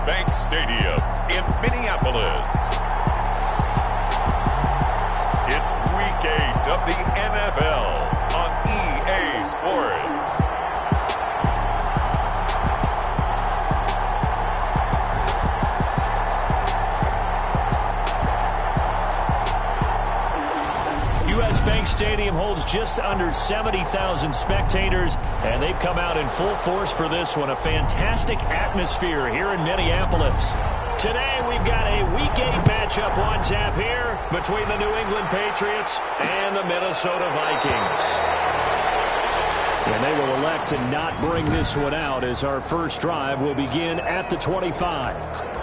Bank Stadium in Minneapolis. It's Week 8 of the NFL on EA Sports. US Bank Stadium holds just under 70,000 spectators, and they've come out in full force for this one. A fantastic atmosphere here in Minneapolis. Today we've got a Week 8 matchup on tap here between the New England Patriots and the Minnesota Vikings. And they will elect to not bring this one out as our first drive will begin at the 25.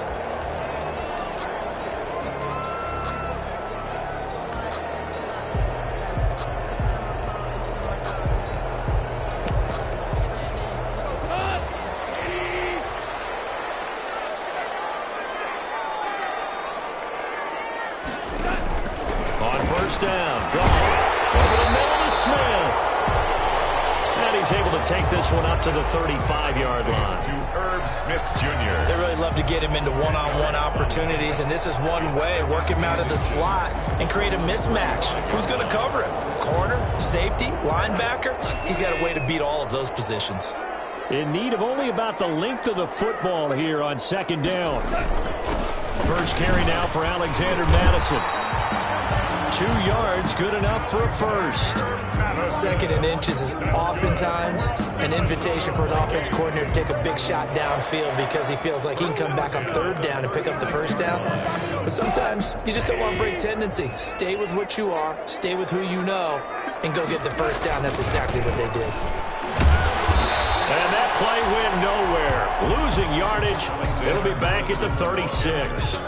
Take this one up to the 35-yard line. To Herb Smith Jr. They really love to get him into one-on-one opportunities, and this is one way. Work him out of the slot and create a mismatch. Who's going to cover him? Corner, safety, linebacker? He's got a way to beat all of those positions. In need of only about the length of the football here on second down. First carry now for Alexander Madison. 2 yards, good enough for a first. Second and inches is oftentimes an invitation for an offense coordinator to take a big shot downfield because he feels like he can come back on third down and pick up the first down. But sometimes you just don't want to break tendency. Stay with what you are, stay with who you know, and go get the first down. That's exactly what they did. And that play went nowhere. Losing yardage. It'll be back at the 36.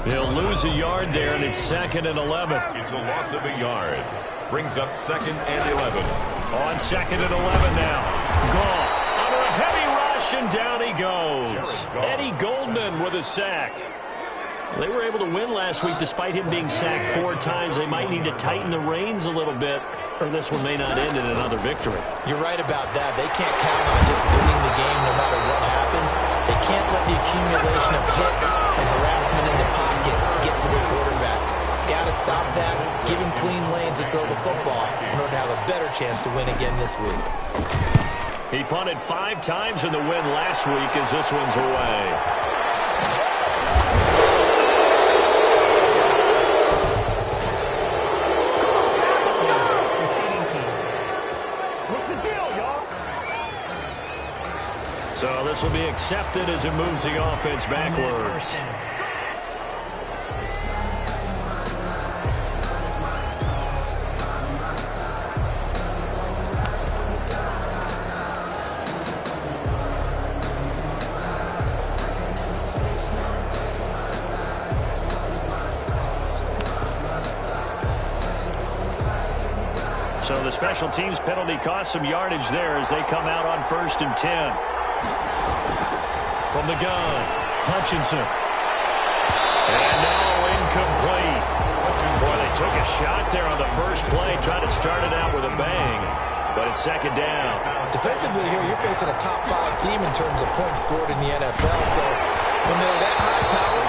They'll lose a yard there, and it's 2nd and 11. It's a loss of a yard. Brings up 2nd and 11. On 2nd and 11 now. Goff under a heavy rush, and down he goes. Eddie Goldman with a sack. They were able to win last week despite him being sacked 4 times. They might need to tighten the reins a little bit, or this one may not end in another victory. You're right about that. They can't count on just winning the game no matter what happens. They can't let the accumulation of hits and harassment in the pocket get to their quarterback. Got to stop that, give him clean lanes and throw the football in order to have a better chance to win again this week. He punted 5 times in the win last week as this one's away. Receiving team. What's the deal, y'all? So this will be accepted as it moves the offense backwards. So the special teams penalty cost some yardage there as they come out on 1st and 10. From the gun, Hutchinson. And now incomplete. Boy, they took a shot there on the first play, tried to start it out with a bang, but it's 2nd down. Defensively here, you're facing a top 5 team in terms of points scored in the NFL, so when they're that high power,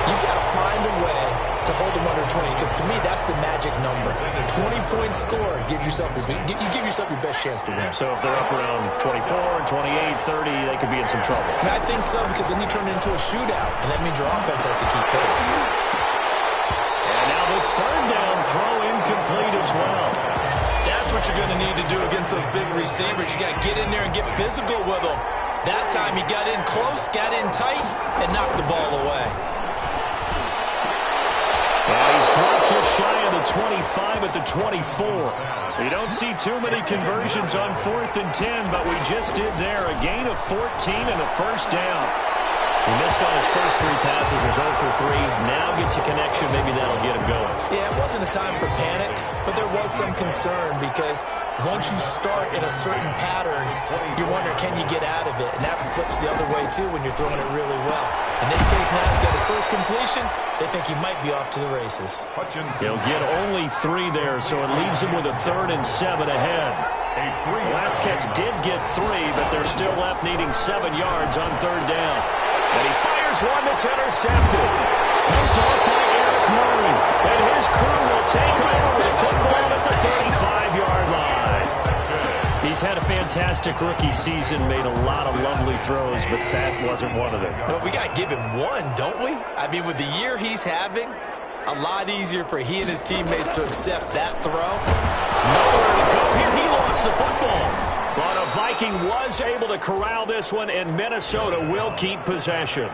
you've got to find a way to hold them under 20, because to me, that's the magic number. 20-point score gives yourself you give yourself your best chance to win. So if they're up around 24, 28, 30, they could be in some trouble. And I think so, because then you turn it into a shootout, and that means your offense has to keep pace. And now the 3rd down throw incomplete as well. That's what you're going to need to do against those big receivers. You got to get in there and get physical with them. That time he got in close, got in tight, and knocked the ball away. Well, he's dropped just shy of the 25 at the 24. We don't see too many conversions on 4th and 10, but we just did there. A gain of 14 and a first down. He missed on his first 3 passes, was 0 for 3. Now gets a connection. Maybe that'll get him going. Yeah, it wasn't a time for panic, but there was some concern because once you start in a certain pattern, you're wondering, can you get out of it? And that flips the other way, too, when you're throwing it really well. In this case, now he's got his first completion. They think he might be off to the races. He'll get only 3 there, so it leaves him with a 3rd and 7 ahead. The last catch did get 3, but they're still left needing 7 yards on 3rd down. And he fires one that's intercepted. Picked off by Eric Murray. And his crew will take over with the football at the 35-yard line. He's had a fantastic rookie season, made a lot of lovely throws, but that wasn't one of them. Well, we got to give him one, don't we? I mean, with the year he's having, a lot easier for he and his teammates to accept that throw. Nowhere to go here. He lost the football. But a Viking was able to corral this one, and Minnesota will keep possession.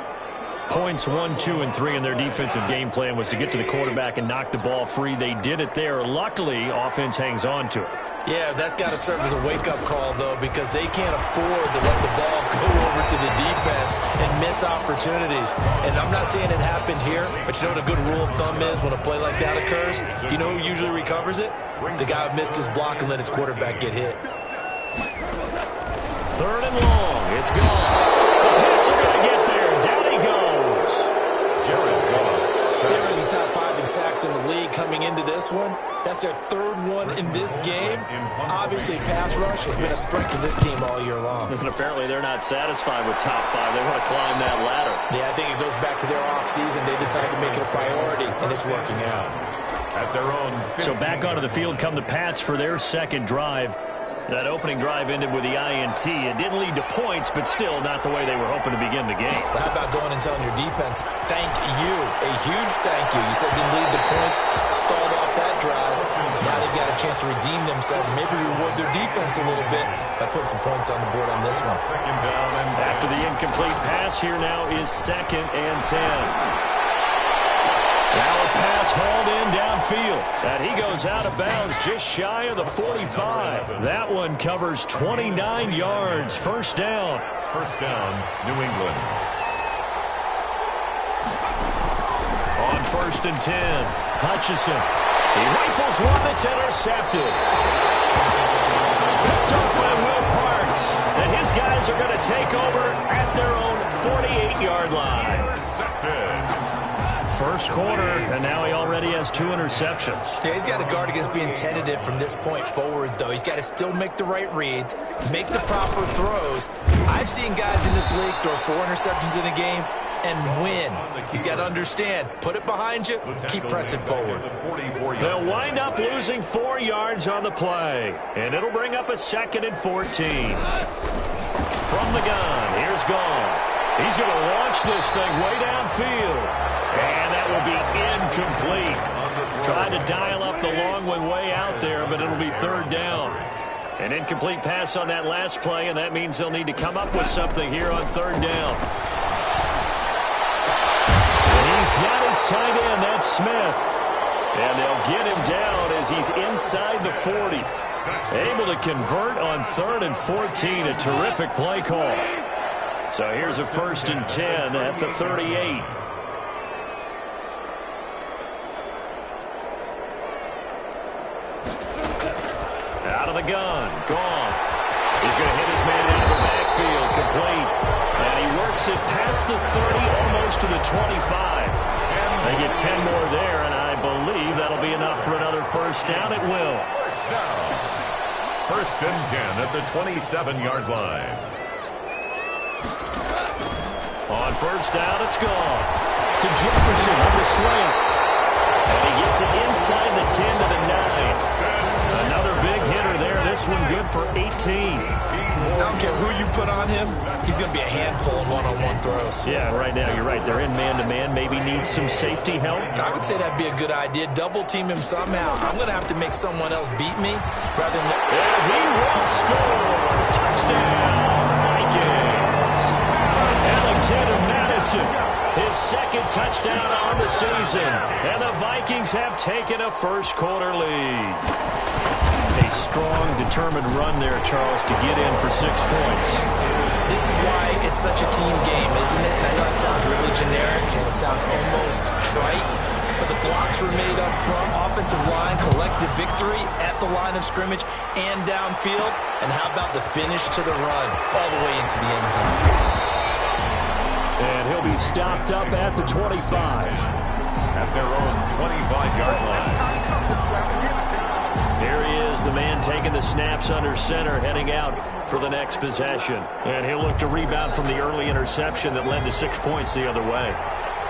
Points 1, 2, and 3 in their defensive game plan was to get to the quarterback and knock the ball free. They did it there. Luckily, offense hangs on to it. Yeah, that's got to serve as a wake-up call, though, because they can't afford to let the ball go over to the defense and miss opportunities. And I'm not saying it happened here, but you know what a good rule of thumb is when a play like that occurs? You know who usually recovers it? The guy who missed his block and let his quarterback get hit. 3rd and long. It's gone. The Pats are going to get there. Down he goes. They're in the top 5 in sacks in the league coming into this one. That's their 3rd one in this game. Obviously, pass rush has been a strength of this team all year long. And apparently they're not satisfied with top 5. They want to climb that ladder. Yeah, I think it goes back to their offseason. They decided to make it a priority, and it's working out. At their own. So back onto the field come the Pats for their second drive. That opening drive ended with the INT. It didn't lead to points, but still not the way they were hoping to begin the game. But how about going and telling your defense, thank you, a huge thank you. You said it didn't lead to points, stalled off that drive. Now they've got a chance to redeem themselves and maybe reward their defense a little bit by putting some points on the board on this one. After the incomplete pass, here now is 2nd and 10. Now a pass hauled in downfield. And he goes out of bounds just shy of the 45. That one covers 29 yards. First down. First down, New England. On 1st and 10, Hutchinson. He rifles one that's intercepted. Picked up by Will Parks. And his guys are going to take over at their own 48-yard line. Intercepted. First quarter, and now he already has 2 interceptions. Yeah, he's got to guard against being tentative from this point forward, though. He's got to still make the right reads, make the proper throws. I've seen guys in this league throw 4 interceptions in a game and win. He's got to understand, put it behind you, keep pressing forward. They'll wind up losing 4 yards on the play, and it'll bring up a 2nd and 14. From the gun, here's Goff. He's going to launch this thing way downfield. And that will be incomplete. Tried to dial up the long one way out there, but it'll be 3rd down. An incomplete pass on that last play, and that means they'll need to come up with something here on 3rd down. And he's got his tight end, that's Smith. And they'll get him down as he's inside the 40. Able to convert on 3rd and 14, a terrific play call. So here's a 1st and 10 at the 38. Out of the gun, Goff. He's going to hit his man out of the backfield, complete. And he works it past the 30, almost to the 25. They get 10 more there, and I believe that'll be enough for another first down. It will. First down. 1st and 10 at the 27-yard line. On 1st down, it's gone. To Jefferson on the slant. And he gets it inside the 10 to the 9. Another big hitter there. This one good for 18. I don't care who you put on him, he's going to be a handful in one-on-one throws. Yeah, right now, you're right. They're in man-to-man. Maybe needs some safety help. I would say that'd be a good idea. Double-team him somehow. I'm going to have to make someone else beat me rather than... And he will score. Touchdown, Vikings. Alexander Madison, his 2nd touchdown on the season. And the Vikings have taken a first-quarter lead. A strong, determined run there, Charles, to get in for 6 points. This is why it's such a team game, isn't it? And I know it sounds really generic and it sounds almost trite, but the blocks were made up front, offensive line, collective victory at the line of scrimmage and downfield. And how about the finish to the run all the way into the end zone? And he'll be stopped up at the 25. At their own 25-yard line. Here he is is the man taking the snaps under center, heading out for the next possession. And he'll look to rebound from the early interception that led to 6 points the other way.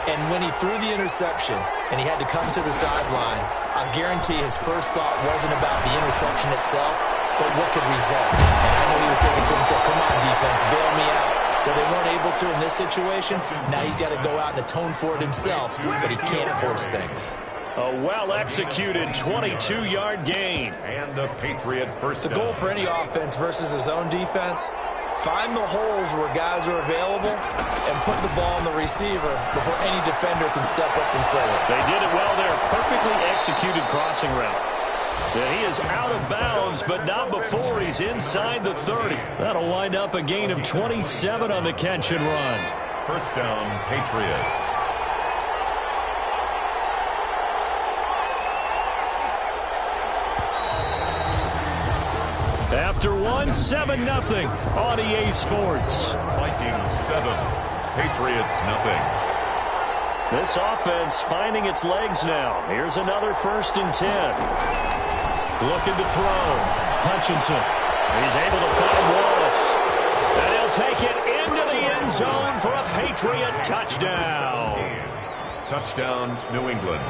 And when he threw the interception and he had to come to the sideline, I guarantee his first thought wasn't about the interception itself, but what could result. And I know he was thinking to himself, come on, defense, bail me out. Well, they weren't able to in this situation. Now he's got to go out and atone for it himself, but he can't force things. A well-executed 22-yard gain. And the Patriot first The down. goal for any offense versus his own defense, find the holes where guys are available and put the ball on the receiver before any defender can step up and fill it. They did it well there. Perfectly executed crossing route. And he is out of bounds, but not before he's inside the 30. That'll wind up a gain of 27 on the catch and run. First down, Patriots. After one, 7-0 on EA Sports. Vikings 7, Patriots nothing. This offense finding its legs now. Here's another 1st and 10. Looking to throw. Hutchinson. He's able to find Wallace. And he'll take it into the end zone for a Patriot touchdown. Touchdown, New England.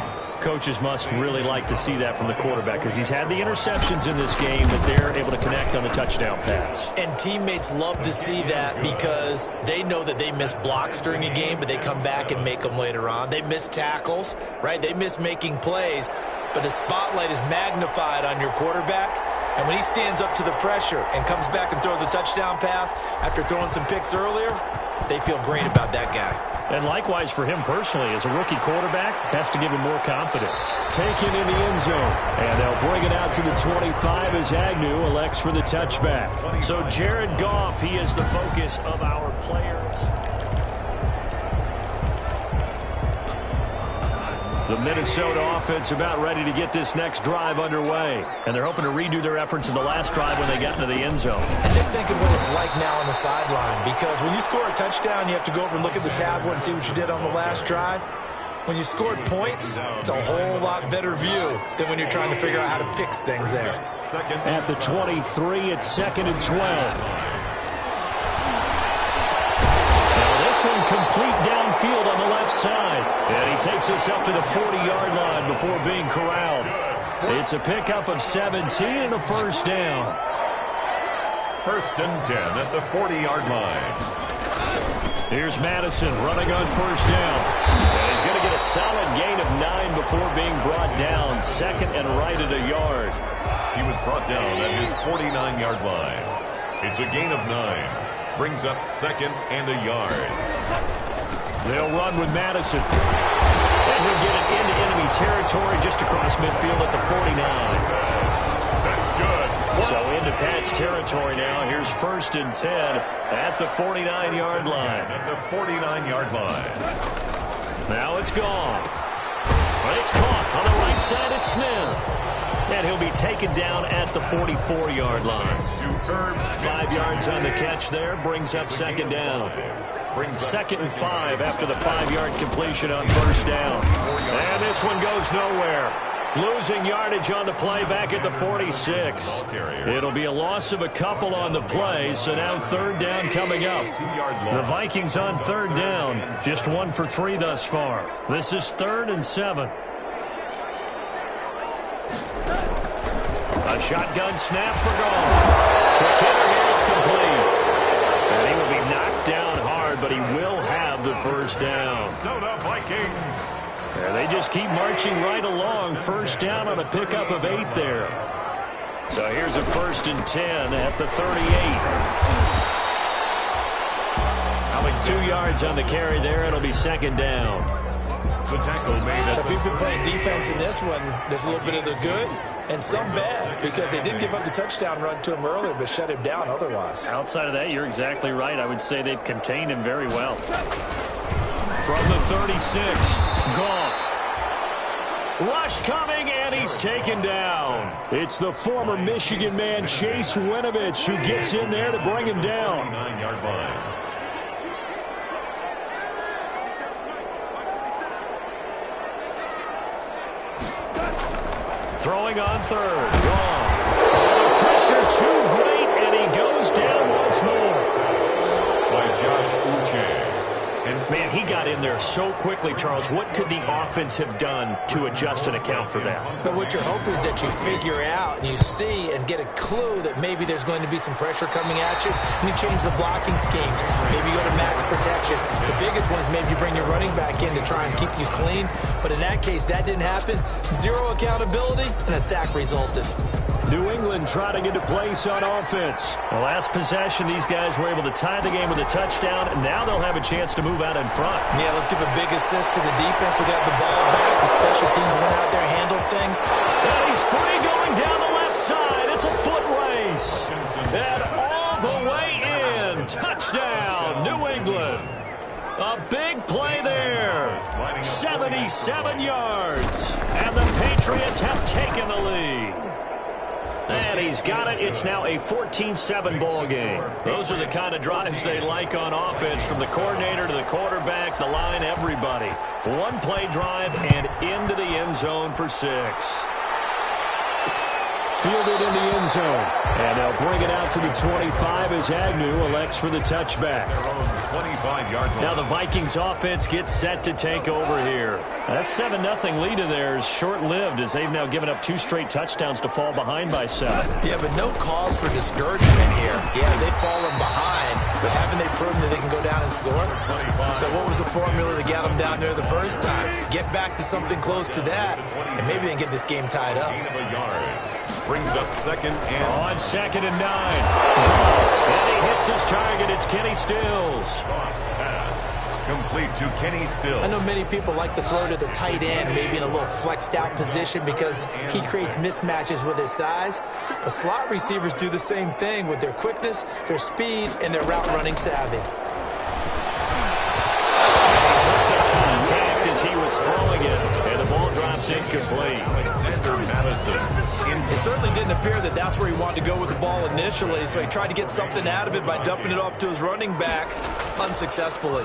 Coaches must really like to see that from the quarterback because he's had the interceptions in this game, but they're able to connect on the touchdown pass. And teammates love to see that because they know that they miss blocks during a game, but they come back and make them later on. They miss tackles, right? They miss making plays, but the spotlight is magnified on your quarterback. And when he stands up to the pressure and comes back and throws a touchdown pass after throwing some picks earlier, they feel great about that guy. And likewise for him personally, as a rookie quarterback, has to give him more confidence. Taken in the end zone, and they'll bring it out to the 25 as Agnew elects for the touchback. So Jared Goff, he is the focus of our players. The Minnesota offense about ready to get this next drive underway. And they're hoping to redo their efforts in the last drive when they got into the end zone. And just think of what it's like now on the sideline, because when you score a touchdown, you have to go over and look at the tablet and see what you did on the last drive. When you scored points, it's a whole lot better view than when you're trying to figure out how to fix things there. At the 23, it's 2nd and 12. One complete downfield on the left side. And he takes us up to the 40-yard line before being corralled. It's a pickup of 17 and a 1st down. 1st and 10 at the 40-yard line. Here's Madison running on 1st down. And he's going to get a solid gain of 9 before being brought down. 2nd and right at a yard. He was brought down at his 49-yard line. It's a gain of 9. Brings up 2nd and a yard. They'll run with Madison. And he'll get it into enemy territory just across midfield at the 49. That's good. So into Pat's territory now. Here's 1st and 10 at the 49-yard line. At the 49-yard line. Now it's gone. But it's caught on the right side at Smith. And he'll be taken down at the 44-yard line. 5 yards on the catch there. Brings up 2nd down. 2nd and 5 after the 5-yard completion on 1st down. And this one goes nowhere. Losing yardage on the play back at the 46. It'll be a loss of a couple on the play, so now 3rd down coming up. The Vikings on 3rd down, just 1 for 3 thus far. This is 3rd and 7. A shotgun snap for Goff. The kicker here is complete. And he will be knocked down hard, but he will have the 1st down. Minnesota Vikings. And they just keep marching right along. 1st down on a pickup of 8 there. So here's a 1st and 10 at the 38. 2 yards on the carry there. It'll be 2nd down. The tackle made. So if you've been playing defense in this one, there's a little bit of the good and some bad, because they did give up the touchdown run to him earlier, but shut him down otherwise. Outside of that, you're exactly right. I would say they've contained him very well. From the 36, Goff. Rush coming, and he's taken down. It's the former Michigan man, Chase Winovich, who gets in there to bring him down. 9-yard line. Throwing on 3rd. Goff. too great, and he goes down once more. By Josh Uche. And, man, he got in there so quickly, Charles. What could the offense have done to adjust and account for that? But what you're hoping is that you figure out and you see and get a clue that maybe there's going to be some pressure coming at you, and you change the blocking schemes. Maybe you go to max protection. The biggest one is maybe you bring your running back in to try and keep you clean. But in that case, that didn't happen. Zero accountability, and a sack resulted. New England trying to get a place on offense. The last possession, these guys were able to tie the game with a touchdown, and now they'll have a chance to move out in front. Yeah, let's give a big assist to the defense who got the ball back. The special teams went out there, handled things. And he's free going down the left side. It's a foot race. And all the way in. Touchdown, New England. A big play there. 77 yards. And the Patriots have taken the lead. And he's got it. It's now a 14-7 ball game. Those are the kind of drives they like on offense, from the coordinator to the quarterback, the line, everybody. One play drive and into the end zone for 6. Fielded in the end zone. And they'll bring it out to the 25 as Agnew elects for the touchback. 25-yard line. Now the Vikings offense gets set to take over here. That 7-0 lead of theirs short-lived, as they've now given up 2 straight touchdowns to fall behind by 7. Yeah, but no cause for discouragement here. Yeah, they've fallen behind, but haven't they proven that they can go down and score? So what was the formula that got them down there the first time? Get back to something close to that, and maybe they can get this game tied up. Gain of a yard. Brings up second and... On 2nd and 9. And he hits his target. It's Kenny Stills. Cross pass. Complete to Kenny Stills. I know many people like to throw to the tight end, maybe in a little flexed out position because he creates mismatches with his size. But slot receivers do the same thing with their quickness, their speed, and their route running savvy. He took the contact as he was throwing it, and the ball drops incomplete. Alexander Madison. It certainly didn't appear that that's where he wanted to go with the ball initially, so he tried to get something out of it by dumping it off to his running back unsuccessfully.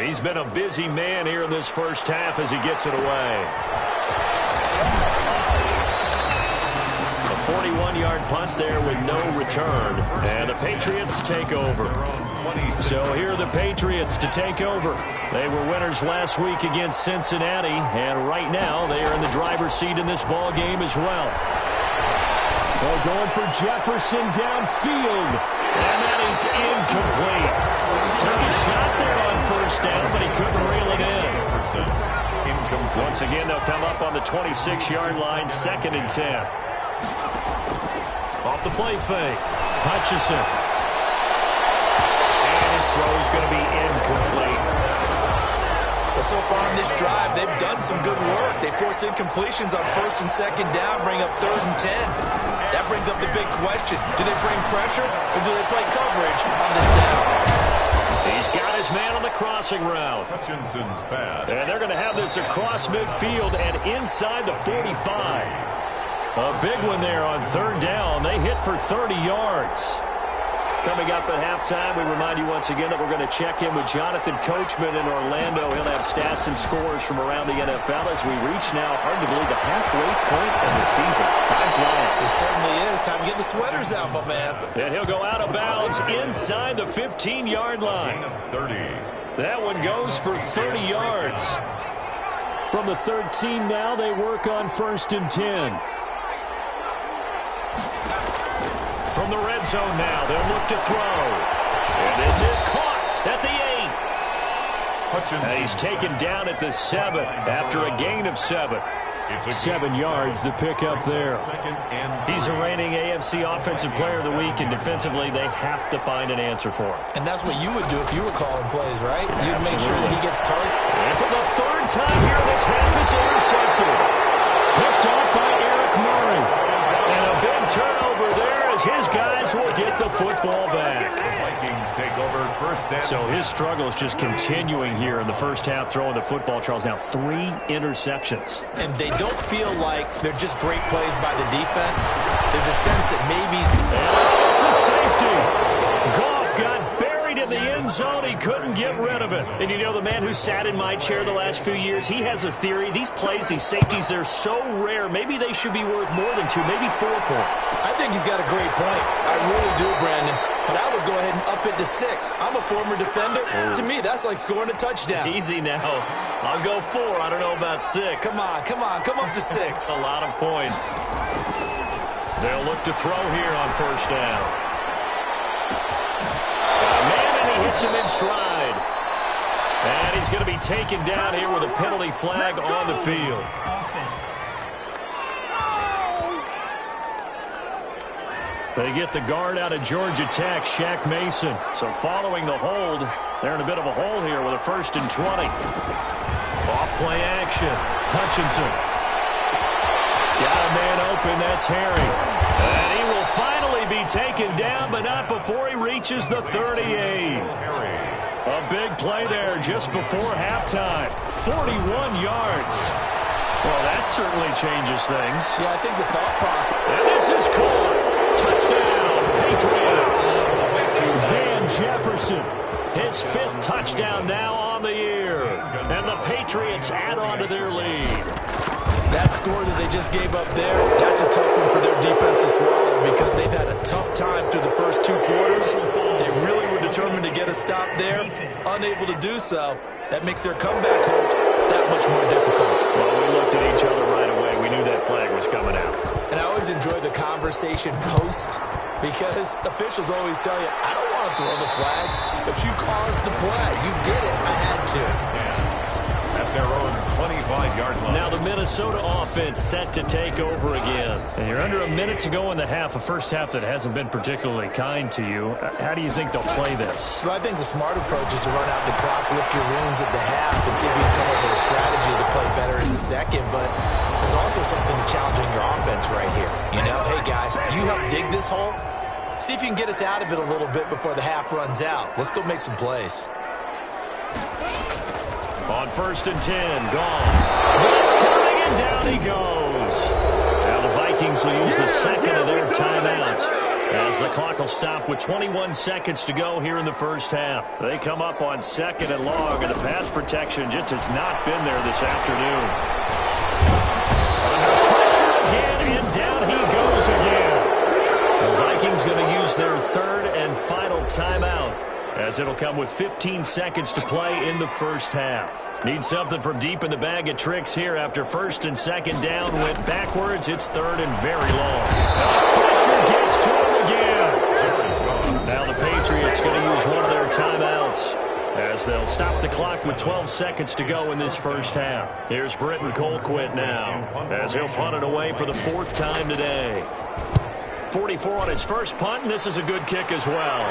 He's been a busy man here in this first half as he gets it away. A 41-yard punt there with no return, and the Patriots take over. So here are the Patriots to take over. They were winners last week against Cincinnati, and right now they are in the driver's seat in this ball game as well. They're going for Jefferson downfield, and that is incomplete. Took a shot there on first down, but he couldn't reel it in. Once again, they'll come up on the 26-yard line, 2nd and 10. Off the play fake, Hutchinson. And his throw is going to be incomplete. Well, so far in this drive, they've done some good work. They force incompletions on 1st and 2nd down, bring up 3rd and 10. That brings up the big question. Do they bring pressure, or do they play coverage on this down? He's got his man on the crossing route. Hutchinson's pass. And they're going to have this across midfield and inside the 45. A big one there on 3rd down. They hit for 30 yards. Coming up at halftime, we remind you once again that we're going to check in with Jonathan Coachman in Orlando. He'll have stats and scores from around the NFL as we reach now, hard to believe, the halfway point of the season. Time flying. It certainly is. Time to get the sweaters out, my man. And he'll go out of bounds inside the 15-yard line. 30. That one goes for 30 yards. From the 13 now, they work on 1st and 10. From the red zone now, they'll look to throw. And this is caught at the 8. And he's taken down at the 7 after a gain of 7. 7 yards, the pickup there. He's a reigning AFC Offensive Player of the Week, and defensively, they have to find an answer for him. And that's what you would do if you were calling plays, right? You'd make sure that he gets targeted. And for the 3rd time here this half, it's intercepted. Picked off by Eric Murray. And a big turnover there as his guys will get the football back. The Vikings take over 1st down. So his struggle is just continuing here in the first half, throwing the football, Charles. Now 3 interceptions. And they don't feel like they're just great plays by the defense. There's a sense that maybe... And it's a safety. Goff got buried in the end zone. He couldn't get rid of it. And you know, the man who sat in my chair the last few years, he has a theory. These plays, these safeties, they're so rare. Maybe they should be worth more than 2, maybe 4 points. I think he's got a great point. I really do, Brandon. But I would go ahead and up it to 6. I'm a former defender. To me, that's like scoring a touchdown. Easy now. I'll go 4. I don't know about 6. Come on. Come up to 6. A lot of points. They'll look to throw here on first down. Man, and he hits him in stride. And he's going to be taken down here with a penalty flag on the field. They get the guard out of Georgia Tech, Shaq Mason. So following the hold, they're in a bit of a hole here with a 1st and 20. Off play action. Hutchinson. Got a man open, that's Harry. And he will finally be taken down, but not before he reaches the 38. A big play there just before halftime. 41 yards. Well, that certainly changes things. Yeah, I think the thought process. And this is caught. Touchdown, Patriots. Van Jefferson, his 5th touchdown now on the year. And the Patriots add on to their lead. That score that they just gave up there, that's a tough one for their defense to swallow because they've had a tough time through the first 2 quarters. They really were determined to get a stop there, unable to do so. That makes their comeback hopes that much more difficult. Well, we looked at each other right away. We knew that flag was coming out. And I always enjoy the conversation post because officials always tell you, I don't want to throw the flag, but you caused the play. You did it. I had to. At their own 25-yard line. Now the Minnesota offense set to take over again. And you're under a minute to go in the half, a first half that hasn't been particularly kind to you. How do you think they'll play this? Well, I think the smart approach is to run out the clock, lick your wounds at the half, and see if you can come up with a strategy to play better in the second. But there's also something to challenging your offense right here. You know, hey, guys, you help dig this hole. See if you can get us out of it a little bit before the half runs out. Let's go make some plays. On 1st and 10, gone. Blitz coming, and down he goes. Now the Vikings will use the second of their timeouts as the clock will stop with 21 seconds to go here in the first half. They come up on 2nd and long, and the pass protection just has not been there this afternoon. Under pressure again, and down he goes again. The Vikings going to use their 3rd and final timeout, as it'll come with 15 seconds to play in the first half. Need something from deep in the bag of tricks here after 1st and 2nd down. Went backwards. It's 3rd and very long. Now pressure gets to him again. Now the Patriots going to use one of their timeouts as they'll stop the clock with 12 seconds to go in this first half. Here's Britton Colquitt now as he'll punt it away for the 4th time today. 44 on his first punt, and this is a good kick as well.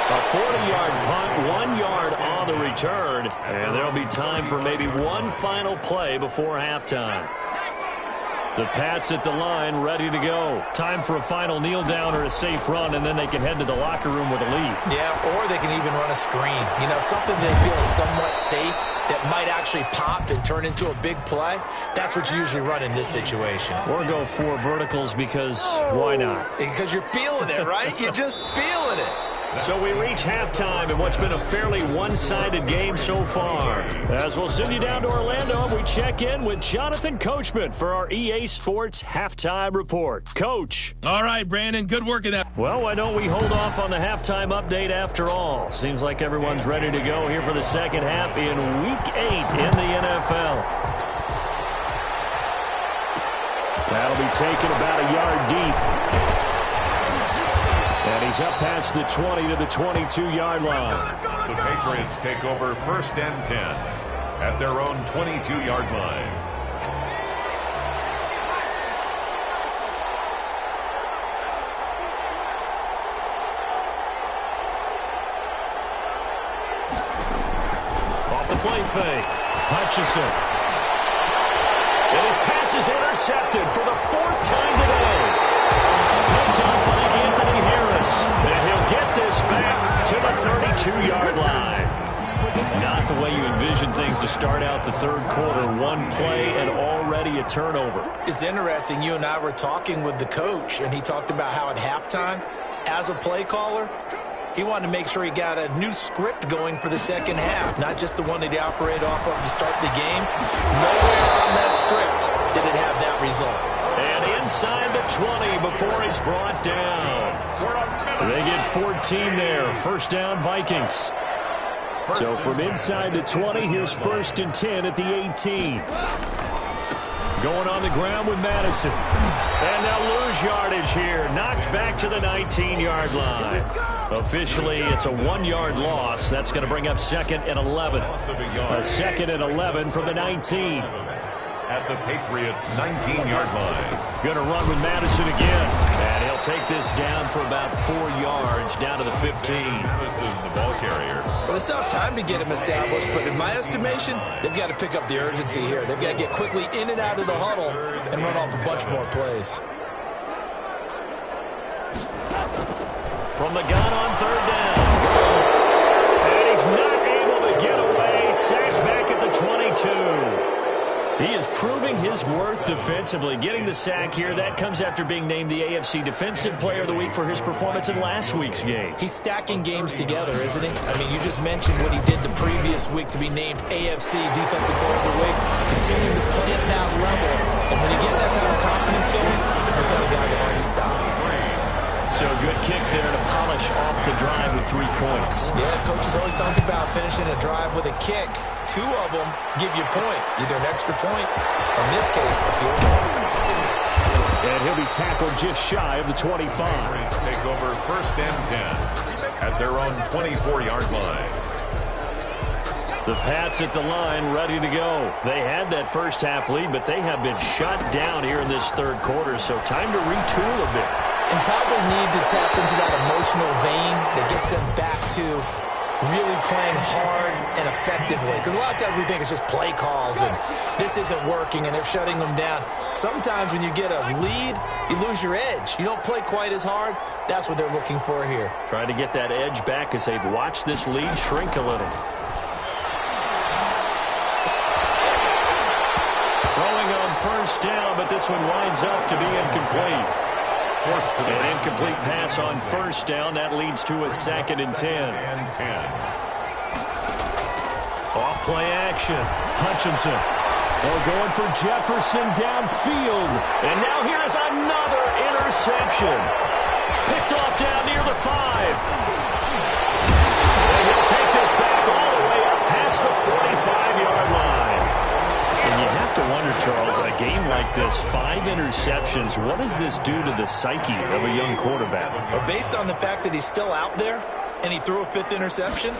A 40-yard punt, 1 yard on the return, and there'll be time for maybe one final play before halftime. The Pats at the line, ready to go. Time for a final kneel down or a safe run, and then they can head to the locker room with a lead. Yeah, or they can even run a screen. You know, something they feel is somewhat safe that might actually pop and turn into a big play. That's what you usually run in this situation. Or go 4 verticals because why not? Because you're feeling it, right? You're just feeling it. So we reach halftime in what's been a fairly one-sided game so far. As we'll send you down to Orlando, we check in with Jonathan Coachman for our EA Sports Halftime Report. Coach. All right, Brandon, good work in that. Well, why don't we hold off on the halftime update after all? Seems like everyone's ready to go here for the second half in Week 8 in the NFL. That'll be taken about a yard deep. And he's up past the 20 to the 22-yard line. The Patriots take over 1st and 10 at their own 22-yard line. Off the play fake. Hutchinson. And his pass is intercepted for the 4th time today. Picked up by Anthony Harris. And he'll get this back to the 32-yard line. Not the way you envision things to start out the 3rd quarter. One play and already a turnover. It's interesting. You and I were talking with the coach, and he talked about how at halftime as a play caller, he wanted to make sure he got a new script going for the second half, not just the one that he operated off of to start the game. Nowhere on that script did it have that result. And inside the 20 before he's brought down. They get 14 there. First down, Vikings. So from inside the 20, here's 1st and 10 at the 18. Going on the ground with Madison. And they'll lose yardage here. Knocked back to the 19-yard line. Officially, it's a 1-yard loss. That's going to bring up 2nd and 11. A 2nd and 11 from the 19. At the Patriots' 19-yard line. Going to run with Madison again. And he'll take this down for about 4 yards down to the 15. Madison, the ball carrier. Well, they still have time to get him established, but in my estimation, they've got to pick up the urgency here. They've got to get quickly in and out of the huddle and run off a bunch more plays. From the gun on 3rd down. And he's not able to get away. Sacked back at the 22. He is proving his worth defensively. Getting the sack here, that comes after being named the AFC Defensive Player of the Week for his performance in last week's game. He's stacking games together, isn't he? I mean, you just mentioned what he did the previous week to be named AFC Defensive Player of the Week. Continue to play at that level. And when you get that kind of confidence going, those kind of guys are hard to stop. So a good kick there to polish off the drive with 3 points. Yeah, coaches always talk about finishing a drive with a kick. 2 of them give you points, either an extra point, or in this case, a field goal. And he'll be tackled just shy of the 25. Take over 1st and 10 at their own 24-yard line. The Pats at the line, ready to go. They had that first half lead, but they have been shut down here in this 3rd quarter, so time to retool a bit. And probably need to tap into that emotional vein that gets them back to really playing hard and effectively. Because a lot of times we think it's just play calls and this isn't working and they're shutting them down. Sometimes when you get a lead, you lose your edge. You don't play quite as hard. That's what they're looking for here. Trying to get that edge back as they've watched this lead shrink a little. Throwing on 1st down, but this one winds up to be incomplete. An incomplete pass on 1st down. That leads to a 2nd and 10. Off play action. Hutchinson. Going for Jefferson downfield. And now here is another interception. Picked off down near the 5. And he'll take this back all the way up past the 45-yard line. And you have to wonder, Charles, a game like this, 5 interceptions, what does this do to the psyche of a young quarterback? Well, based on the fact that he's still out there and he threw a 5th interception,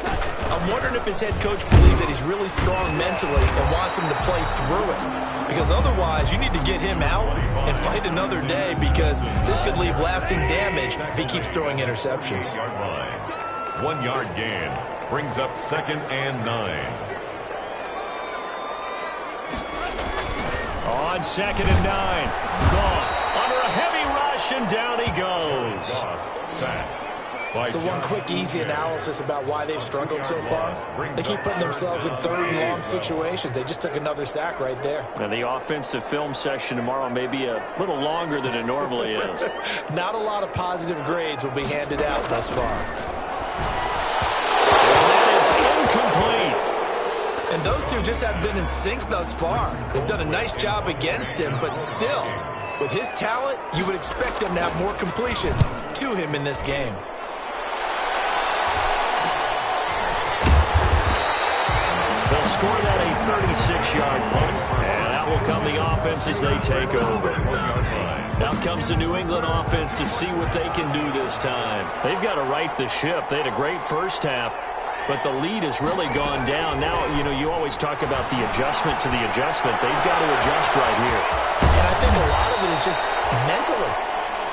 I'm wondering if his head coach believes that he's really strong mentally and wants him to play through it. Because otherwise, you need to get him out and fight another day because this could leave lasting damage if he keeps throwing interceptions. 1-yard gain brings up 2nd and 9. On 2nd and 9, Goff under a heavy rush, and down he goes. So one quick, easy analysis about why they've struggled so far. They keep putting themselves in 3rd and long situations. They just took another sack right there. And the offensive film session tomorrow may be a little longer than it normally is. Not a lot of positive grades will be handed out thus far. And that is incomplete. And those two just have been in sync thus far. They've done a nice job against him, but still, with his talent, you would expect them to have more completions to him in this game. They'll score that a 36-yard punt, and out will come the offense as they take over. Out comes the New England offense to see what they can do this time. They've got to right the ship. They had a great first half, but the lead has really gone down. Now, you always talk about the adjustment to the adjustment. They've got to adjust right here. And I think a lot of it is just mentally.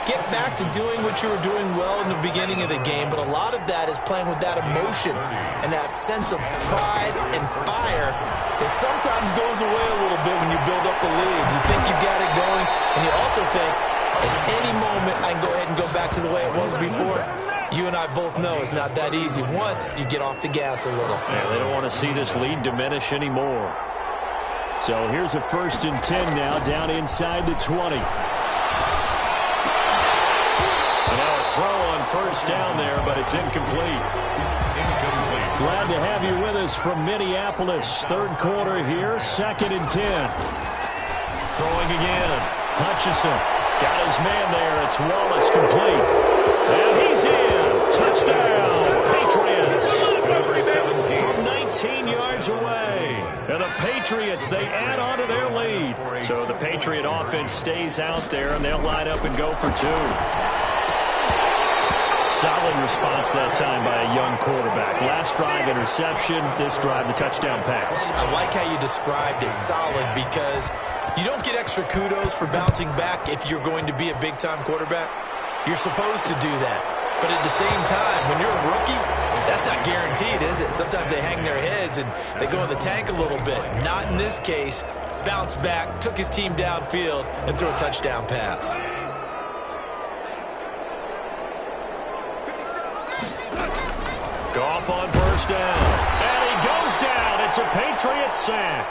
Get back to doing what you were doing well in the beginning of the game, but a lot of that is playing with that emotion and that sense of pride and fire that sometimes goes away a little bit when you build up the lead. You think you've got it going, and you also think, at any moment I can go ahead and go back to the way it was before. You and I both know it's not that easy once you get off the gas a little. Yeah, they don't want to see this lead diminish anymore. So here's a 1st and 10 now, down inside the 20. throw on first down there, but it's incomplete. Glad to have you with us from Minneapolis. Third quarter here, 2nd and 10. Throwing again. Hutchinson got his man there. It's Wallace complete. And he's in. Touchdown, Patriots. From 19 yards away. And the Patriots, they add on to their lead. So the Patriot offense stays out there, and they'll line up and go for 2. Solid response that time by a young quarterback. Last drive, interception. This drive, the touchdown pass. I like how you described it, solid, because you don't get extra kudos for bouncing back if you're going to be a big-time quarterback. You're supposed to do that. But at the same time, when you're a rookie, that's not guaranteed, is it? Sometimes they hang their heads and they go in the tank a little bit. Not in this case. Bounced back, took his team downfield, and threw a touchdown pass. Goff on first down. And he goes down. It's a Patriot sack.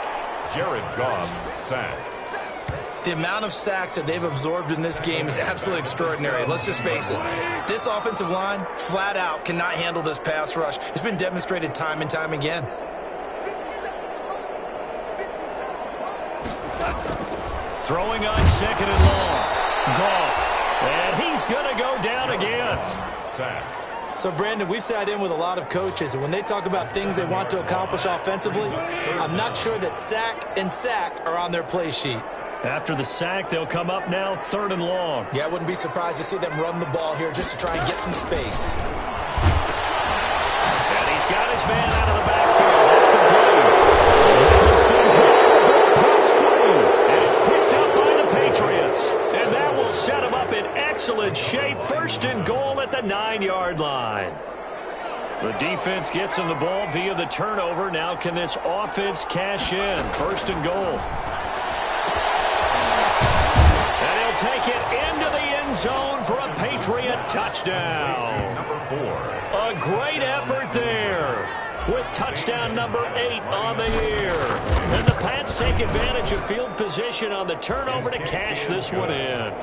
Jared Goff sacked. The amount of sacks that they've absorbed in this game is absolutely extraordinary. Let's just face it. This offensive line, flat out, cannot handle this pass rush. It's been demonstrated time and time again. Throwing on 2nd and long. Goff. And he's going to go down again. Sacked. So, Brandon, we've sat in with a lot of coaches, and when they talk about things they want to accomplish offensively, I'm not sure that sack and sack are on their play sheet. After the sack, they'll come up now 3rd and long. Yeah, I wouldn't be surprised to see them run the ball here just to try and get some space. And he's got his man out of the backfield. That's complete. And it's picked up by the Patriots. And that will set him up in excellent shape. 1st and goal at the 9-yard line. The defense gets him the ball via the turnover. Now can this offense cash in? 1st and goal. And he'll take it into the end zone for a Patriot touchdown. Number 4. A great effort there with touchdown number 8 on the year. And the Pats take advantage of field position on the turnover to cash this one in.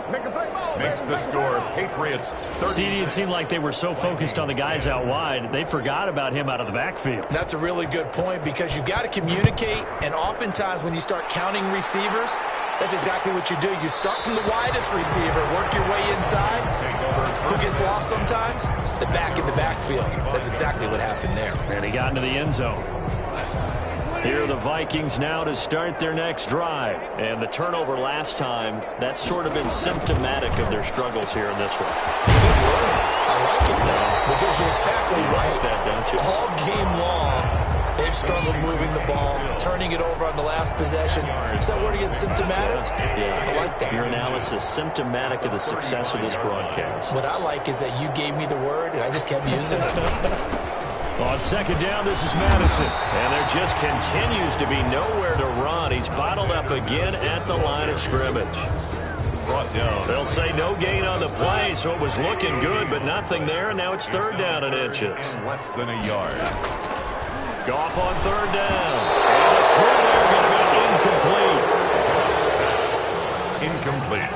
Makes the score Patriots 30. CD, it seemed like they were so focused on the guys out wide, they forgot about him out of the backfield. That's a really good point because you've got to communicate, and oftentimes when you start counting receivers, that's exactly what you do. You start from the widest receiver, work your way inside. Who gets lost sometimes? The back in the backfield. That's exactly what happened there. And he got into the end zone. Here are the Vikings now to start their next drive. And the turnover last time, that's sort of been symptomatic of their struggles here in this one. I like it, though, because you're exactly right. Like that, don't you? All game long, they've struggled moving the ball, turning it over on the last possession. Is that word again, symptomatic? Yeah, I like that. Your analysis, symptomatic of the success of this broadcast. What I like is that you gave me the word, and I just kept using it. On 2nd down, this is Madison. And there just continues to be nowhere to run. He's bottled up again at the line of scrimmage. Brought down. They'll say no gain on the play, so it was looking good, but nothing there, and now it's 3rd down and inches. Less than a yard. Goff on 3rd down. And the throw there going to be incomplete. Incomplete.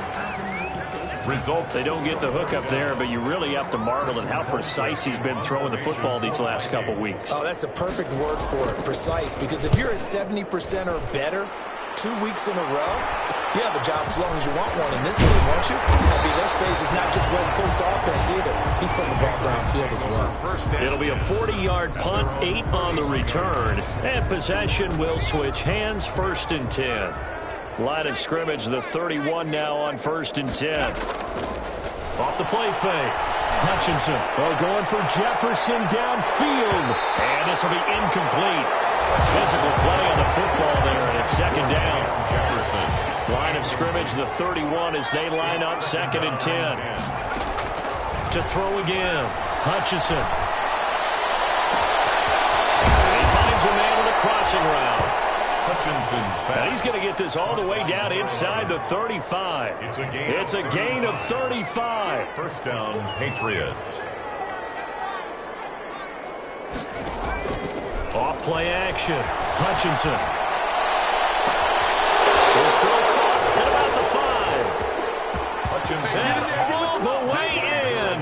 Results. They don't get the hook up there, but you really have to marvel at how precise he's been throwing the football these last couple weeks. Oh, that's a perfect word for it, precise, because if you're at 70% or better 2 weeks in a row, you have a job as long as you want one in this league, won't you? I mean, let's face it, it's not just West Coast offense either. He's putting the ball downfield as well. It'll be a 40-yard punt, 8 on the return, and possession will switch hands. 1st and 10. Line of scrimmage, the 31 now on 1st and 10. Off the play fake. Hutchinson going for Jefferson downfield. And this will be incomplete. Physical play on the football there, and it's 2nd down. Jefferson. Line of scrimmage, the 31 as they line up 2nd and 10. To throw again. Hutchinson. And he finds a man with a crossing route. Hutchinson's back. And he's going to get this all the way down inside the 35. It's a gain of 35. 1st down, Patriots. Off play action. Hutchinson. His throw caught at about the 5. Hutchinson. And all the way in.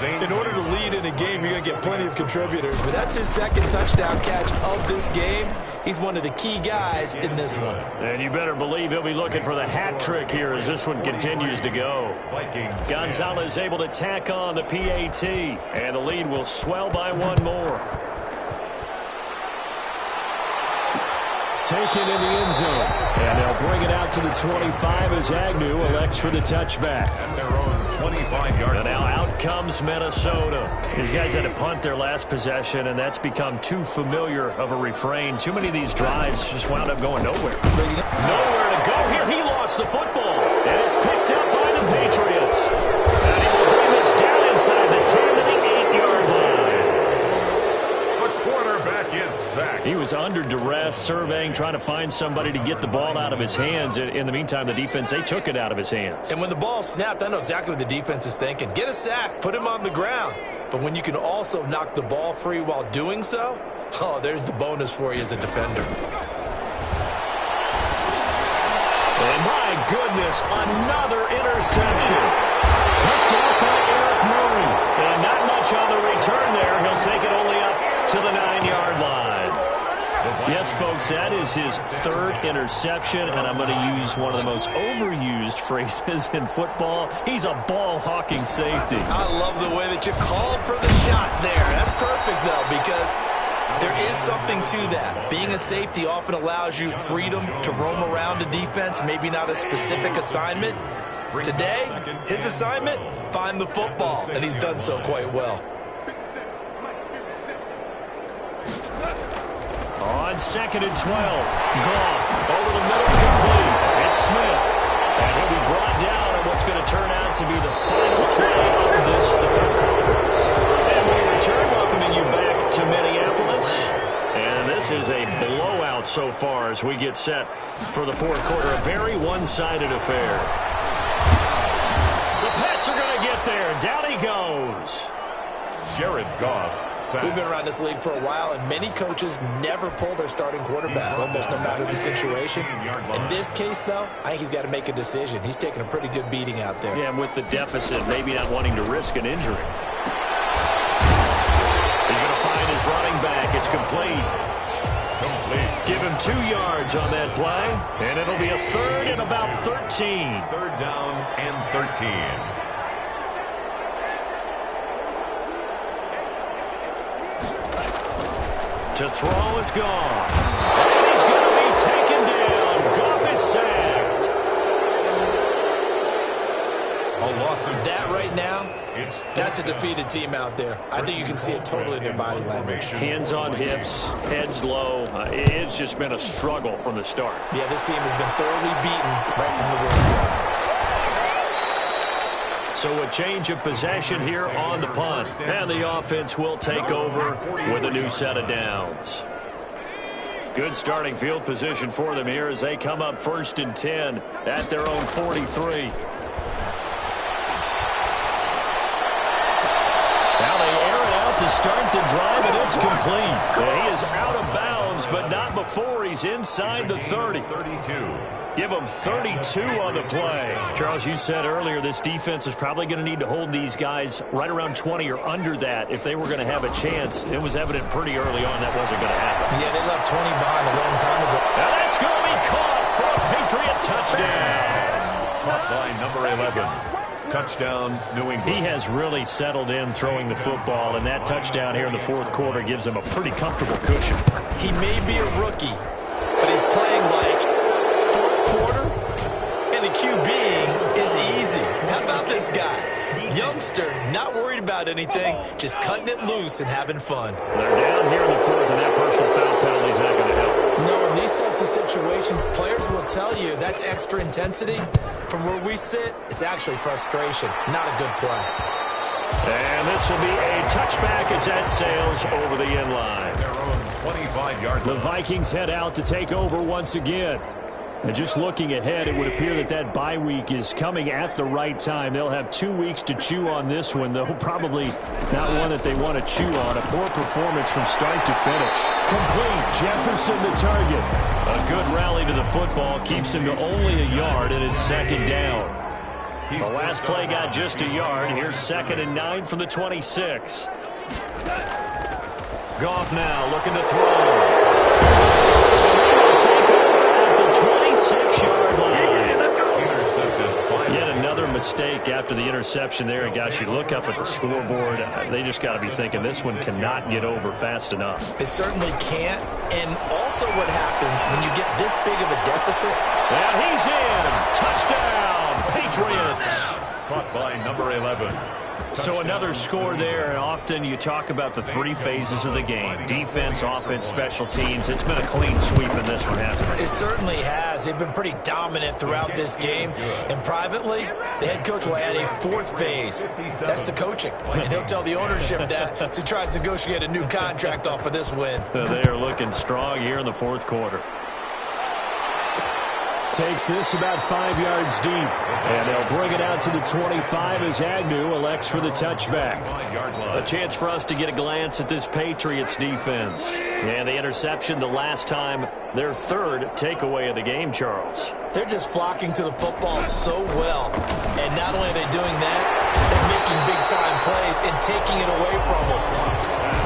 In order to lead in a game, you're going to get plenty of contributors. But that's his second touchdown catch of this game. He's one of the key guys in this one. And you better believe he'll be looking for the hat trick here as this one continues to go. Gonzalez able to tack on the PAT, and the lead will swell by one more. Taken in the end zone. And they'll bring it out to the 25 as Agnew elects for the touchback. At their own 25-yard line. And now out comes Minnesota. These guys had to punt their last possession, and that's become too familiar of a refrain. Too many of these drives just wound up going nowhere. Nowhere to go here. He lost the football. And it's picked up by the Patriots. And he will bring this down inside the 10 to the 8-yard line. Quarterback is sacked. He was under duress, surveying, trying to find somebody to get the ball out of his hands. In the meantime, the defense, they took it out of his hands. And when the ball snapped, I know exactly what the defense is thinking. Get a sack, put him on the ground. But when you can also knock the ball free while doing so, oh, there's the bonus for you as a defender. And my goodness, another interception. Picked up by Eric Murray. And not much on the return there. He'll take it only up to the 9-yard line. Yes, folks, that is his third interception, and I'm going to use one of the most overused phrases in football. He's a ball-hawking safety. I love the way that you called for the shot there. That's perfect, though, because there is something to that. Being a safety often allows you freedom to roam around a defense, maybe not a specific assignment. Today, his assignment, find the football, and he's done so quite well. On 2nd and 12, Goff over the middle, complete. It's Smith. And he'll be brought down on what's going to turn out to be the final play of this third quarter. And we return, welcoming you back to Minneapolis. And this is a blowout so far as we get set for the fourth quarter. A very one-sided affair. The Pats are going to get there. Down he goes. Jared Goff. We've been around this league for a while, and many coaches never pull their starting quarterback, almost no matter the situation. In this case, though, I think he's got to make a decision. He's taking a pretty good beating out there. Yeah, and with the deficit, maybe not wanting to risk an injury. He's going to find his running back. It's complete. Give him 2 yards on that play, and it'll be a third and about 13. Third down and 13. To throw is gone. And he's going to be taken down. Goff is sacked. A loss of that right now, that's a defeated team out there. I think you can see it totally in their body language. Hands on hips, heads low. It's just been a struggle from the start. Yeah, this team has been thoroughly beaten right from the word go. So a change of possession here on the punt. And the offense will take over with a new set of downs. Good starting field position for them here as they come up 1st and 10 at their own 43. Now they air it out to start the drive, and it's complete. He is out of bounds, but not before he's inside the 30. 32. Give them 32 on the play. Charles, you said earlier this defense is probably going to need to hold these guys right around 20 or under that if they were going to have a chance. It was evident pretty early on that wasn't going to happen. Yeah, they left 20 behind a long time ago. And that's going to be caught for a Patriot touchdown. Caught by number 11. Touchdown, New England. He has really settled in throwing the football, and that touchdown here in the fourth quarter gives him a pretty comfortable cushion. He may be a rookie, but he's playing like fourth quarter, and the QB is easy. How about this guy? Youngster, not worried about anything, just cutting it loose and having fun. They're down here in the fourth, and that personal foul penalty is not going to help. No, in these types of situations, players will tell you that's extra intensity. From where we sit, it's actually frustration, not a good play. And this will be a touchback as that sails over the end line. Their own 25-yard line. The Vikings head out to take over once again. And just looking ahead, it would appear that bye week is coming at the right time. They'll have 2 weeks to chew on this one, though probably not one that they want to chew on. A poor performance from start to finish. Complete. Jefferson the target. A good rally to the football keeps him to only a yard, and it's 2nd down. The last play got just a yard. Here's 2nd and 9 from the 26. Goff now looking to throw. Take over at the 26-yard line. Yet another mistake after the interception there. And guys, you look up at the scoreboard, they just got to be thinking this one cannot get over fast enough. It certainly can't. And also what happens when you get this big of a deficit. And he's in. Touchdown, Patriots. Caught by number 11. So another score there, and often you talk about the 3 phases of the game. Defense, offense, special teams. It's been a clean sweep in this one, hasn't it? It certainly has. They've been pretty dominant throughout this game. And privately, the head coach will add a 4th phase. That's the coaching. And he'll tell the ownership that as he tries to negotiate a new contract off of this win. They are looking strong here in the 4th quarter. Takes this about 5 yards deep. And they'll bring it out to the 25 as Agnew elects for the touchback. A chance for us to get a glance at this Patriots defense. And the interception the last time, their 3rd takeaway of the game, Charles. They're just flocking to the football so well. And not only are they doing that, they're making big-time plays and taking it away from them.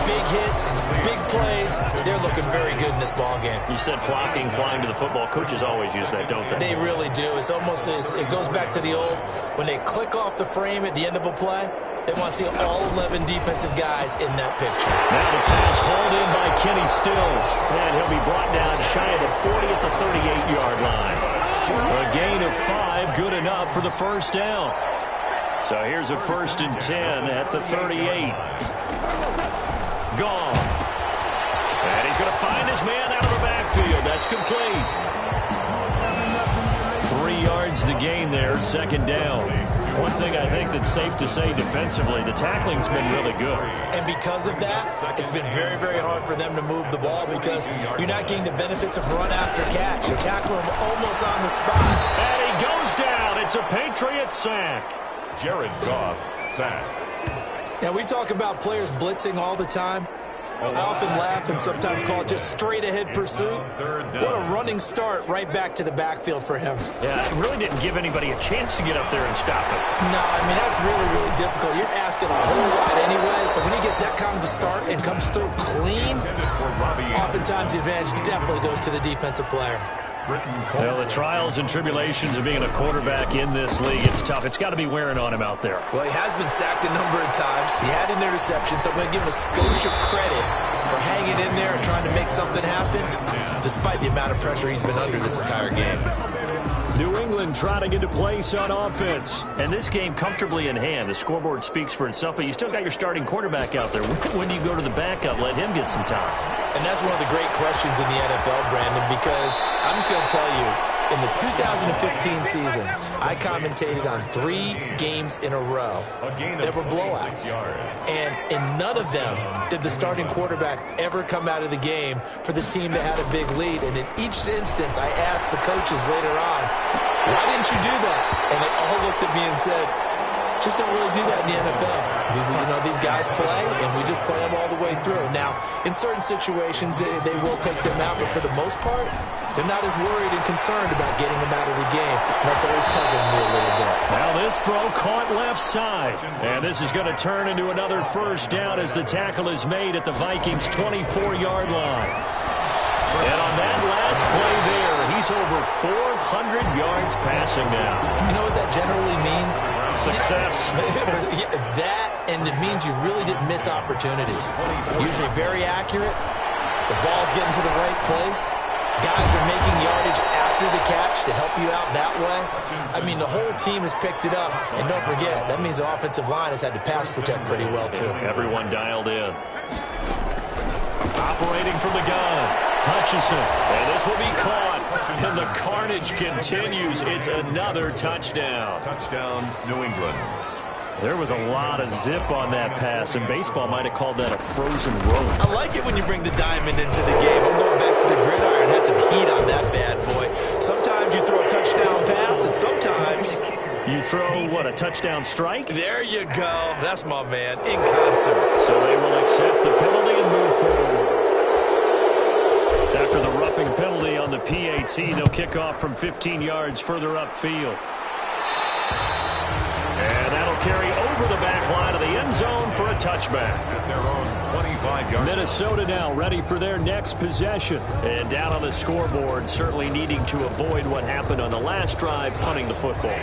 Big hits, big plays. They're looking very good in this ball game. You said flocking, flying to the football. Coaches always use that, don't they? They really do. It's almost as it goes back to the old, when they click off the frame at the end of a play, they want to see all 11 defensive guys in that picture. Now the pass hauled in by Kenny Stills. And he'll be brought down shy of the 40 at the 38-yard line. A gain of 5, good enough for the first down. So here's a 1st and 10 at the 38. Gone. And he's going to find his man out of the backfield. That's complete. 3 yards the gain there, 2nd down. One thing I think that's safe to say defensively, the tackling's been really good. And because of that, it's been very, very hard for them to move the ball because you're not getting the benefits of run after catch. You're tackling him almost on the spot. And he goes down. It's a Patriots sack. Jared Goff sack. Now, we talk about players blitzing all the time. I often laugh and sometimes call it just straight-ahead pursuit. What a running start right back to the backfield for him. Yeah, it really didn't give anybody a chance to get up there and stop it. No, I mean, that's really, really difficult. You're asking a whole lot anyway, but when he gets that kind of a start and comes through clean, oftentimes the advantage definitely goes to the defensive player. Well, the trials and tribulations of being a quarterback in this league, it's tough. It's got to be wearing on him out there. Well, he has been sacked a number of times. He had an interception, so I'm going to give him a skosh of credit for hanging in there and trying to make something happen, despite the amount of pressure he's been under this entire game. New England trying to get a place on offense. And this game comfortably in hand. The scoreboard speaks for itself, but you still got your starting quarterback out there. When do you go to the backup, let him get some time? And that's one of the great questions in the NFL, Brandon, because I'm just going to tell you, in the 2015 season, I commentated on 3 games in a row that were blowouts. And in none of them did the starting quarterback ever come out of the game for the team that had a big lead. And in each instance, I asked the coaches later on, why didn't you do that? And they all looked at me and said, just don't really do that in the NFL. You know, these guys play, and we just play them all the way through. Now, in certain situations, they will take them out, but for the most part, they're not as worried and concerned about getting them out of the game, and that's always puzzling me a little bit. Now this throw caught left side, and this is going to turn into another first down as the tackle is made at the Vikings' 24-yard line. And on that last play there, he's over 400 yards passing now. You know what that generally means? Success. That, and it means you really didn't miss opportunities. Usually very accurate. The ball's getting to the right place. Guys are making yardage after the catch to help you out that way. I mean, the whole team has picked it up. And don't forget, that means the offensive line has had to pass protect pretty well, too. Everyone dialed in. Operating from the gun. Hutchinson, and this will be caught, and the carnage continues. It's another touchdown. Touchdown, New England. There was a lot of zip on that pass, and baseball might have called that a frozen rope. I like it when you bring the diamond into the game. I'm going back to the gridiron. Had some heat on that bad boy. Sometimes you throw a touchdown pass, and sometimes you throw, what, a touchdown strike? There you go. That's my man, in concert. So they will accept the penalty and move forward. After the roughing penalty on the PAT, they'll kick off from 15 yards further upfield. carry over the back line of the end zone for a touchback. At their own 25-yard. Minnesota now ready for their next possession. And down on the scoreboard, certainly needing to avoid what happened on the last drive, punting the football.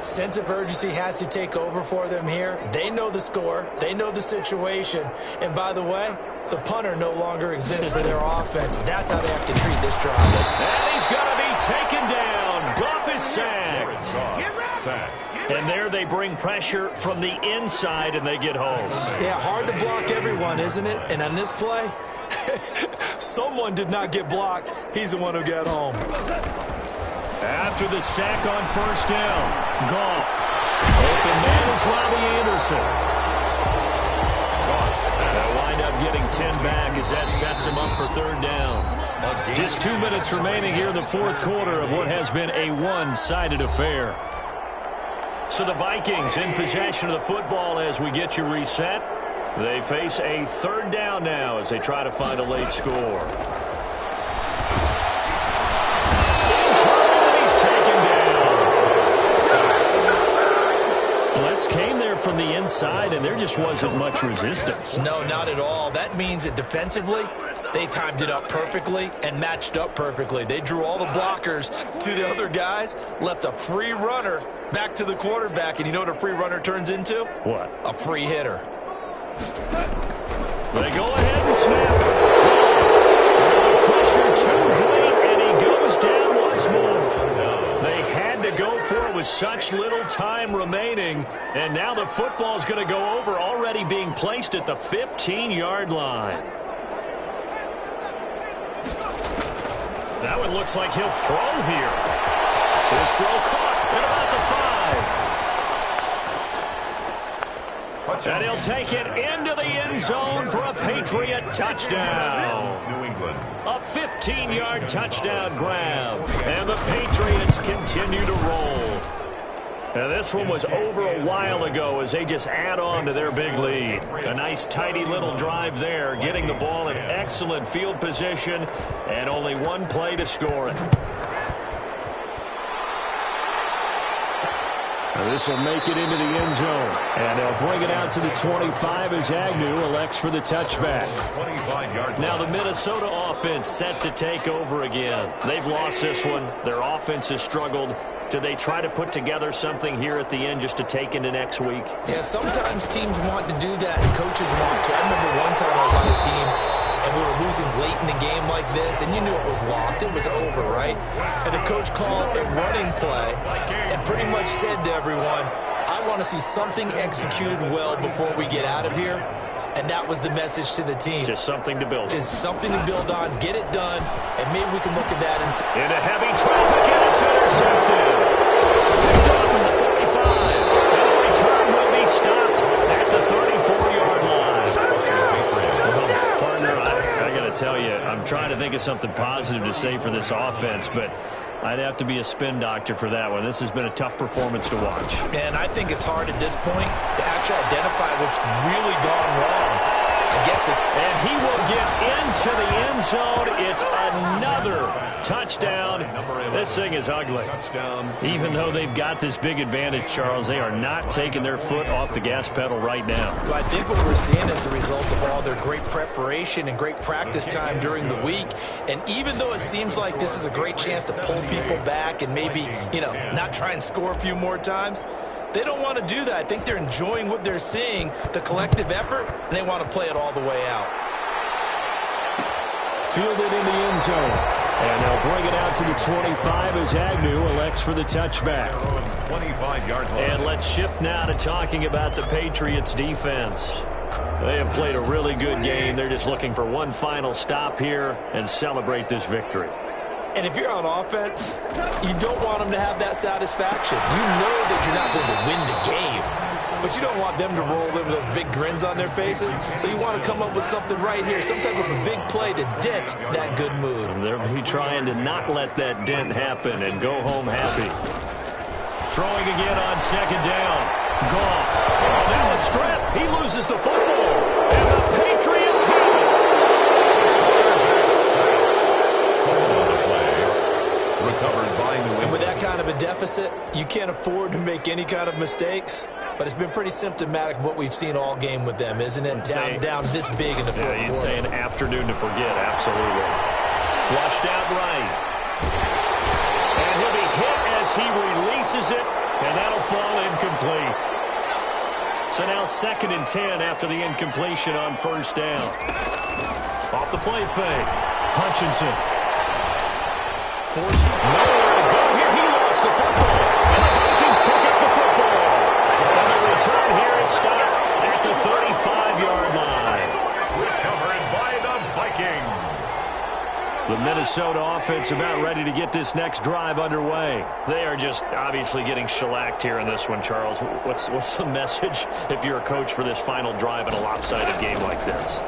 Sense of urgency has to take over for them here. They know the score. They know the situation. And by the way, the punter no longer exists for their offense. That's how they have to treat this drive. And he's going to be taken down. Goff is sacked. And there they bring pressure from the inside, and they get home. Yeah, hard to block everyone, isn't it? And on this play, someone did not get blocked. He's the one who got home. After the sack on first down, Goff. Open man is Robbie Anderson. They'll wind up getting 10 back as that sets him up for third down. Just 2 minutes remaining here in the fourth quarter of what has been a one-sided affair. So the Vikings in possession of the football as we get you reset. They face a third down now as they try to find a late score. Came there from the inside, and there just wasn't much resistance. No, not at all. That means that defensively, they timed it up perfectly and matched up perfectly. They drew all the blockers to the other guys, left a free runner back to the quarterback, and you know what a free runner turns into? What? A free hitter. They go ahead and snap. Pressure too great, and he goes down once more. They had to go for it with such little time remaining, and now the football's going to go over, already being placed at the 15-yard line. That one looks like he'll throw here. His throw caught at about the 5. And he'll take it into the end zone for a Patriot touchdown. New England. A 15-yard touchdown grab. And the Patriots continue to roll. Now, this one was over a while ago as they just add on to their big lead. A nice, tidy little drive there, getting the ball in excellent field position, and only one play to score it. This will make it into the end zone. And they'll bring it out to the 25 as Agnew elects for the touchback. 25-yard. Now the Minnesota offense set to take over again. They've lost this one. Their offense has struggled. Do they try to put together something here at the end just to take into next week? Yeah, sometimes teams want to do that and coaches want to. I remember one time I was on a team and we were losing late in the game like this, and you knew it was lost. It was over, right? And the coach called a running play and pretty much said to everyone, I want to see something executed well before we get out of here. And that was the message to the team. Just something to build. Just something to build on, get it done, and maybe we can look at that and see. Into heavy traffic, and it's intercepted. Picked off from the 45. And the return will be stopped at the 34-yard line. Well, partner, I got to tell you, I'm trying to think of something positive to say for this offense, but I'd have to be a spin doctor for that one. This has been a tough performance to watch. And I think it's hard at this point to actually identify what's really gone wrong. I guess it. And he will get into the end zone. It's another touchdown. This thing is ugly. Even though they've got this big advantage, Charles, they are not taking their foot off the gas pedal right now. Well, I think what we're seeing is the result of all their great preparation and great practice time during the week. And even though it seems like this is a great chance to pull people back and maybe, not try and score a few more times, they don't want to do that. I think they're enjoying what they're seeing, the collective effort, and they want to play it all the way out. Fielded in the end zone. And they'll bring it out to the 25 as Agnew elects for the touchback. 25-yard line. And let's shift now to talking about the Patriots defense. They have played a really good game. They're just looking for one final stop here and celebrate this victory. And if you're on offense, you don't want them to have that satisfaction. You know that you're not going to win the game, but you don't want them to roll in with those big grins on their faces. So you want to come up with something right here, some type of a big play to dent that good mood. And they'll be trying to not let that dent happen and go home happy. Throwing again on second down. Goff. Down the strip. He loses the football. And the Patriots have it. Recovered by New England. And with that kind kind of a deficit, you can't afford to make any kind of mistakes. But it's been pretty symptomatic of what we've seen all game with them, isn't it? Down this big in the fourth quarter. Yeah, you'd say an afternoon to forget, absolutely. Flushed out right. And he'll be hit as he releases it, and that'll fall incomplete. So now 2nd and 10 after the incompletion on first down. Off the play fake. Hutchinson. Forced nowhere to go here. He lost the football. And the Vikings pick up the football. And the return here is stopped at the 35-yard line. Recovered by the Vikings. The Minnesota offense about ready to get this next drive underway. They are just obviously getting shellacked here in this one, Charles. What's the message if you're a coach for this final drive in a lopsided game like this?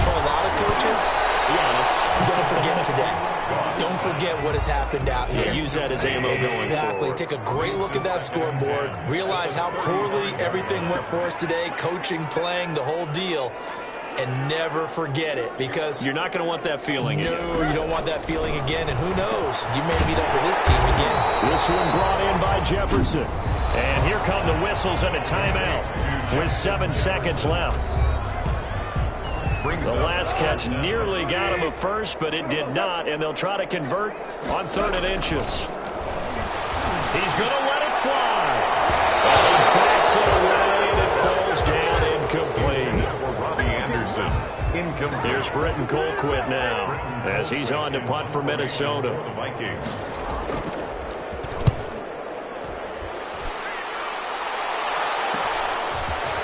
For a lot of coaches, be honest, don't forget today. Don't forget what has happened out here. Yeah, use that as ammo going forward. Exactly. Take a great look at that scoreboard. Realize how poorly everything went for us today. Coaching, playing, the whole deal. And never forget it, because you're not going to want that feeling again. No, you don't want that feeling again, and who knows? You may meet up with this team again. This one brought in by Jefferson. And here come the whistles and a timeout with 7 seconds left. The last catch nearly got him a first, but it did not, and they'll try to convert on 3rd and inches. He's going to let it fly. And he backs it away, and it falls down incomplete. Here's Britton Colquitt now as he's on to punt for Minnesota.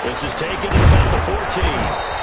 This is taken to about the 14.